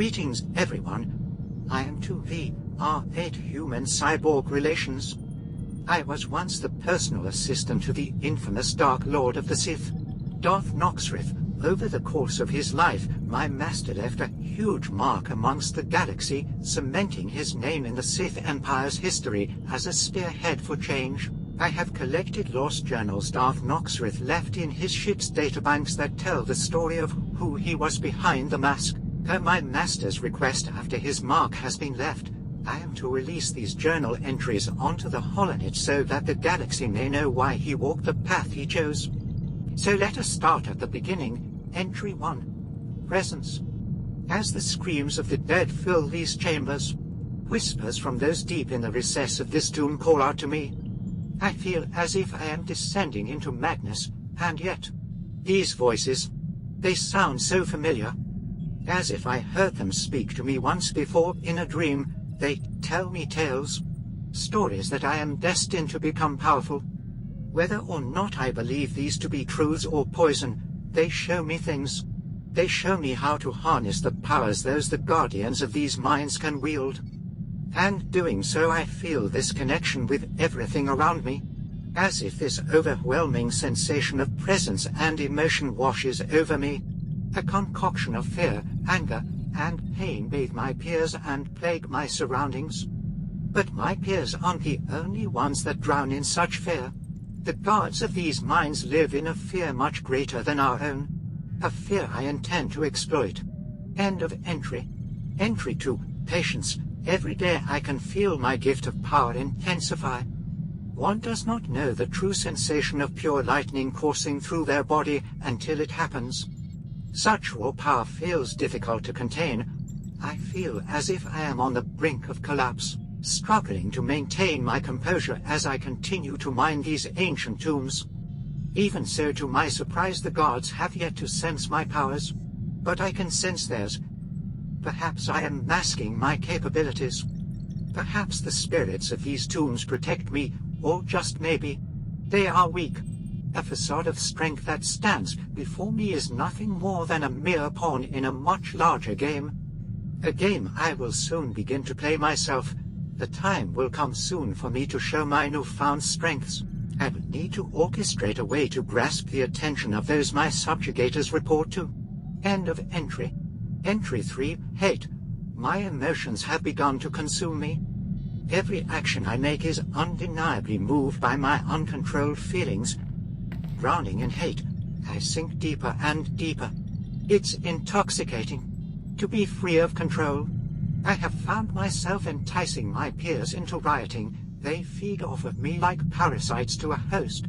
Greetings, everyone. I am to the R8 human-cyborg relations. I was once the personal assistant to the infamous Dark Lord of the Sith, Darth Noxrith. Over the course of his life, my master left a huge mark amongst the galaxy, cementing his name in the Sith Empire's history as a spearhead for change. I have collected lost journals Darth Noxrith left in his ship's databanks that tell the story of who he was behind the mask. Per my master's request, after his mark has been left, I am to release these journal entries onto the holonet so that the galaxy may know why he walked the path he chose. So let us start at the beginning. Entry 1. Presence. As the screams of the dead fill these chambers, whispers from those deep in the recess of this tomb call out to me. I feel as if I am descending into madness, and yet, these voices, they sound so familiar. As if I heard them speak to me once before in a dream. They tell me tales, stories that I am destined to become powerful. Whether or not I believe these to be truths or poison, they show me things. They show me how to harness the powers the guardians of these minds can wield. And doing so, I feel this connection with everything around me, as if this overwhelming sensation of presence and emotion washes over me. A concoction of fear, anger, and pain bathe my peers and plague my surroundings. But my peers aren't the only ones that drown in such fear. The guards of these minds live in a fear much greater than our own, a fear I intend to exploit. End of entry. Entry 2. Patience. Every day I can feel my gift of power intensify. One does not know the true sensation of pure lightning coursing through their body until it happens. Such raw power feels difficult to contain. I feel as if I am on the brink of collapse, struggling to maintain my composure as I continue to mine these ancient tombs. Even so, to my surprise, the guards have yet to sense my powers, but I can sense theirs. Perhaps I am masking my capabilities. Perhaps the spirits of these tombs protect me, or just maybe, they are weak. A facade of strength that stands before me is nothing more than a mere pawn in a much larger game. A game I will soon begin to play myself. The time will come soon for me to show my newfound strengths. I will need to orchestrate a way to grasp the attention of those my subjugators report to. End of entry. Entry 3. Hate. My emotions have begun to consume me. Every action I make is undeniably moved by my uncontrolled feelings. Drowning in hate, I sink deeper and deeper. It's intoxicating. To be free of control. I have found myself enticing my peers into rioting. They feed off of me like parasites to a host.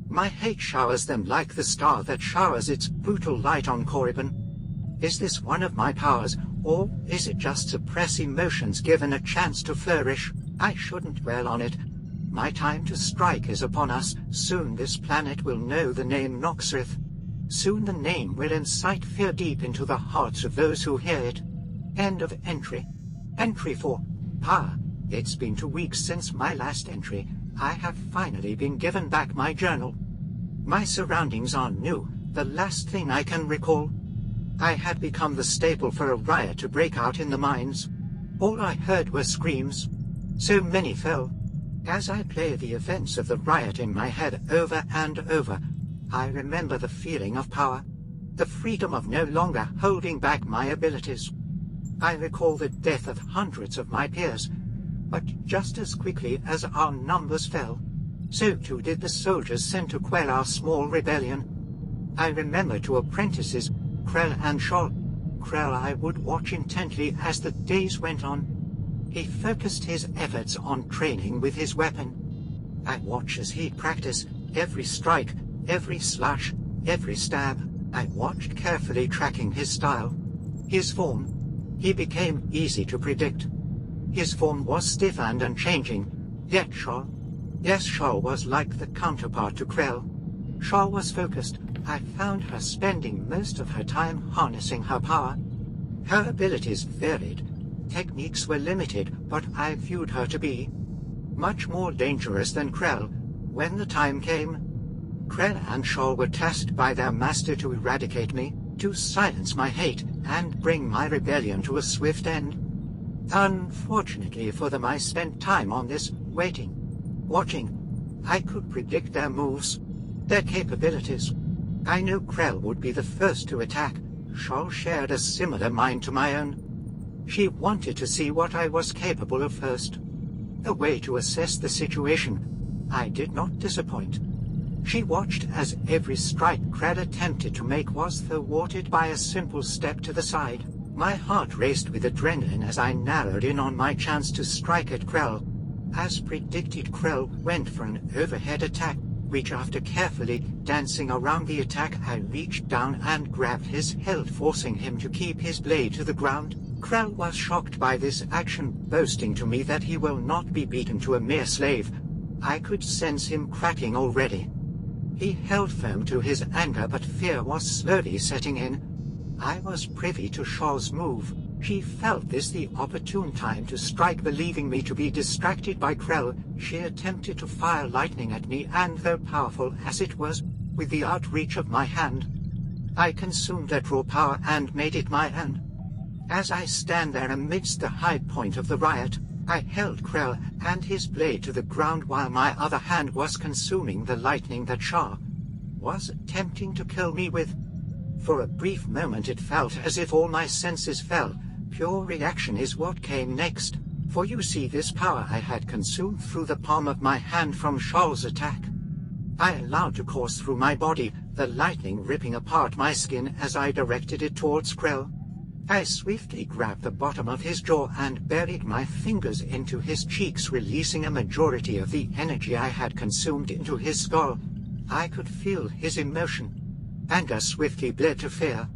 My hate showers them like the star that showers its brutal light on Korriban. Is this one of my powers, or is it just suppressed emotions given a chance to flourish? I shouldn't dwell on it. My time to strike is upon us. Soon this planet will know the name Noxrith. Soon the name will incite fear deep into the hearts of those who hear it. End of entry. Entry 4. Power. It's been 2 weeks since my last entry. I have finally been given back my journal. My surroundings are new, the last thing I can recall. I had become the staple for a riot to break out in the mines. All I heard were screams. So many fell. As I play the events of the riot in my head over and over, I remember the feeling of power, the freedom of no longer holding back my abilities. I recall the death of hundreds of my peers, but just as quickly as our numbers fell, so too did the soldiers sent to quell our small rebellion. I remember two apprentices, Krell and Shol. Krell I would watch intently as the days went on. He focused his efforts on training with his weapon. I watched as he practiced every strike, every slash, every stab. I watched carefully, tracking his style, his form. He became easy to predict. His form was stiff and unchanging, yet Shol. Yes, Shol was like the counterpart to Krell. Shol was focused. I found her spending most of her time harnessing her power. Her abilities varied. Techniques were limited, but I viewed her to be much more dangerous than Krell. When the time came, Krell and Shol were tasked by their master to eradicate me, to silence my hate and bring my rebellion to a swift end. Unfortunately for them, I spent time on this, waiting, watching. I could predict their moves, their capabilities. I knew Krell would be the first to attack. Shol shared a similar mind to my own. She wanted to see what I was capable of first. A way to assess the situation. I did not disappoint. She watched as every strike Krell attempted to make was thwarted by a simple step to the side. My heart raced with adrenaline as I narrowed in on my chance to strike at Krell. As predicted, Krell went for an overhead attack, which after carefully dancing around the attack, I reached down and grabbed his hilt, forcing him to keep his blade to the ground. Krell was shocked by this action, boasting to me that he will not be beaten to a mere slave. I could sense him cracking already. He held firm to his anger, but fear was slowly setting in. I was privy to Shol's move. She felt this the opportune time to strike, believing me to be distracted by Krell. She attempted to fire lightning at me, and though powerful as it was, with the outreach of my hand, I consumed that raw power and made it my own. As I stand there amidst the high point of the riot, I held Krell and his blade to the ground while my other hand was consuming the lightning that Shah was attempting to kill me with. For a brief moment it felt as if all my senses fell. Pure reaction is what came next, for you see, this power I had consumed through the palm of my hand from Shol's attack. I allowed to course through my body, the lightning ripping apart my skin as I directed it towards Krell. I swiftly grabbed the bottom of his jaw and buried my fingers into his cheeks, releasing a majority of the energy I had consumed into his skull. I could feel his emotion. Anger swiftly bled to fear,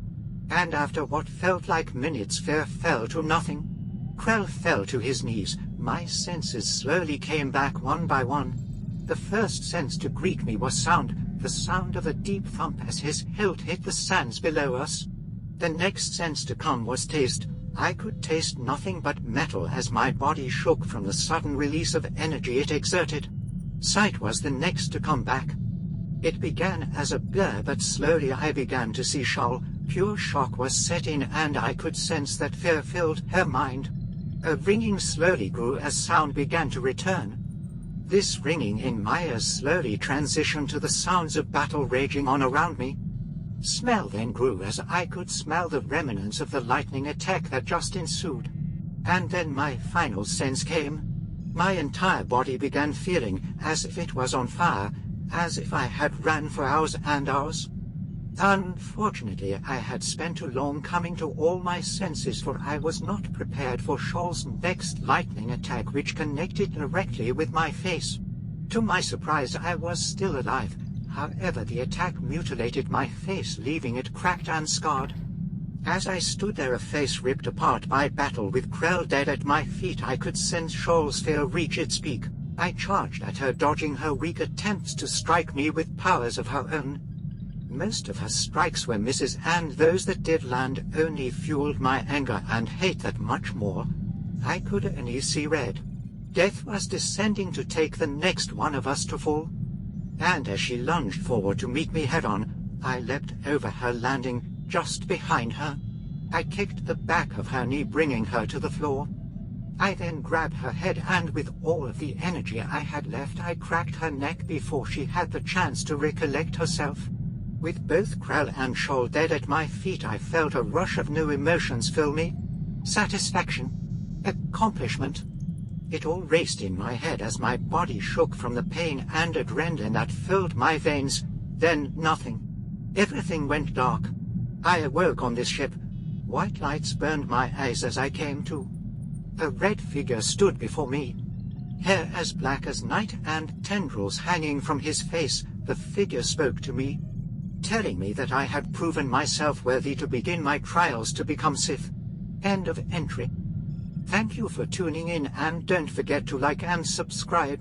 and after what felt like minutes, fear fell to nothing. Krell fell to his knees. My senses slowly came back one by one. The first sense to greet me was sound, the sound of a deep thump as his hilt hit the sands below us. The next sense to come was taste. I could taste nothing but metal as my body shook from the sudden release of energy it exerted. Sight was the next to come back. It began as a blur, but slowly I began to see Shol. Pure shock was set in, and I could sense that fear filled her mind. A ringing slowly grew as sound began to return. This ringing in my ears slowly transitioned to the sounds of battle raging on around me. Smell then grew as I could smell the remnants of the lightning attack that just ensued. And then my final sense came. My entire body began feeling as if it was on fire, as if I had ran for hours and hours. Unfortunately, I had spent too long coming to all my senses, for I was not prepared for Shol's next lightning attack, which connected directly with my face. To my surprise, I was still alive. However, the attack mutilated my face, leaving it cracked and scarred. As I stood there, a face ripped apart by battle, with Krell dead at my feet, I could sense Shol's fear reach its peak. I charged at her, dodging her weak attempts to strike me with powers of her own. Most of her strikes were misses, and those that did land only fueled my anger and hate that much more. I could only see red. Death was descending to take the next one of us to fall. And as she lunged forward to meet me head-on, I leapt over her, landing just behind her. I kicked the back of her knee, bringing her to the floor. I then grabbed her head, and with all of the energy I had left, I cracked her neck before she had the chance to recollect herself. With both Krell and Shol dead at my feet, I felt a rush of new emotions fill me. Satisfaction. Accomplishment. It all raced in my head as my body shook from the pain and adrenaline that filled my veins. Then nothing. Everything went dark. I awoke on this ship. White lights burned my eyes as I came to. A red figure stood before me. Hair as black as night and tendrils hanging from his face, the figure spoke to me, telling me that I had proven myself worthy to begin my trials to become Sith. End of entry. Thank you for tuning in, and don't forget to like and subscribe.